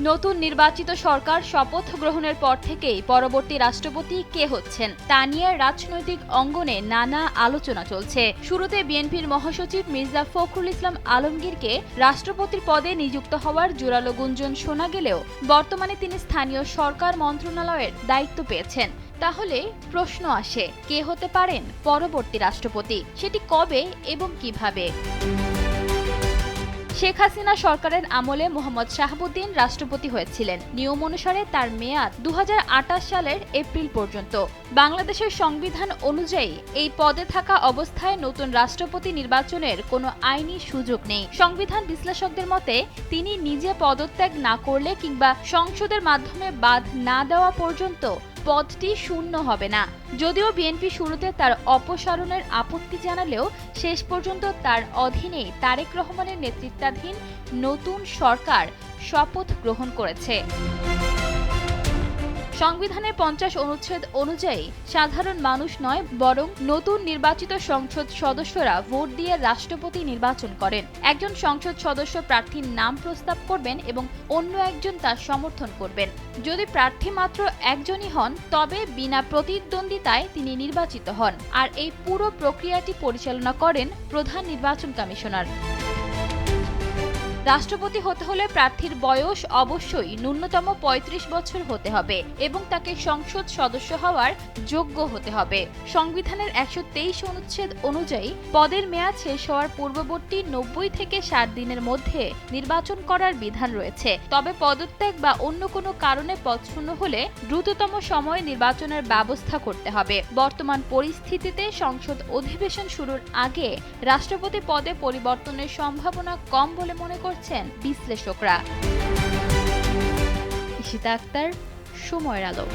নতুন নির্বাচিত সরকার শপথ গ্রহণের পর থেকেই পরবর্তী রাষ্ট্রপতি কে হচ্ছেন তা নিয়ে রাজনৈতিক অঙ্গনে নানা আলোচনা চলছে। শুরুতে বিএনপির মহাসচিব মির্জা ফখরুল ইসলাম আলমগীরকে রাষ্ট্রপতির পদে নিযুক্ত হওয়ার জোরালো গুঞ্জন শোনা গেলেও বর্তমানে তিনি স্থানীয় সরকার মন্ত্রণালয়ের দায়িত্ব পেয়েছেন। তাহলে প্রশ্ন আসে, কে হতে পারেন পরবর্তী রাষ্ট্রপতি? সেটি কবে এবং কিভাবে? শেখ হাসিনা সরকারের আমলে মোহাম্মদ শাহাবুদ্দিন রাষ্ট্রপতি হয়েছিলেন। নিয়ম অনুসারে তার মেয়াদ ২০২৮ সালের এপ্রিল পর্যন্ত। বাংলাদেশের সংবিধান অনুযায়ী এই পদে থাকা অবস্থায় নতুন রাষ্ট্রপতি নির্বাচনের কোনো আইনি সুযোগ নেই। সংবিধান বিশ্লেষকদের মতে তিনি নিজে পদত্যাগ না করলে কিংবা সংসদের মাধ্যমে বাদ না দেওয়া পর্যন্ত পদটি শূন্য হবে না। যদিও বিএনপি শুরুতে তার অপসারণের আপত্তি জানালেও শেষ পর্যন্ত তার অধীনেই তারেক রহমানের নেতৃত্বাধীন নতুন সরকার শপথ গ্রহণ করেছে। সংবিধানের ৫০ অনুচ্ছেদ অনুযায়ী সাধারণ মানুষ নয় বরং নতুন নির্বাচিত সংসদ সদস্যরা ভোট দিয়ে রাষ্ট্রপতি নির্বাচন করেন। একজন সংসদ সদস্য প্রার্থীর নাম প্রস্তাব করবেন এবং অন্য একজন তার সমর্থন করবেন। যদি প্রার্থী মাত্র একজনই হন তবে বিনা প্রতিদ্বন্দ্বিতায় তিনি নির্বাচিত হন। আর এই পুরো প্রক্রিয়াটি পরিচালনা করেন প্রধান নির্বাচন কমিশনার। রাষ্ট্রপতি হতে হলে প্রার্থীর বয়স অবশ্যই ন্যূনতম ৩৫ বছর হতে হবে এবং তাকে সংসদ সদস্য হওয়ার যোগ্য হতে হবে। সংবিধানের ১২৩ অনুচ্ছেদ অনুযায়ী পদের মেয়াদ শেষ হওয়ার পূর্ববর্তী ৯০ থেকে ৬০ দিনের মধ্যে নির্বাচন করার বিধান রয়েছে। তবে পদত্যাগ বা অন্য কোনো কারণে পদ শূন্য হলে দ্রুততম সময়ে নির্বাচনের ব্যবস্থা করতে হবে। বর্তমান পরিস্থিতিতে সংসদ অধিবেশন শুরুর আগে রাষ্ট্রপতি পদে পরিবর্তনের সম্ভাবনা কম বলে মনে করছেন বিশ্লেষকরা। ইশিতা আক্তার, সময়ের আলো।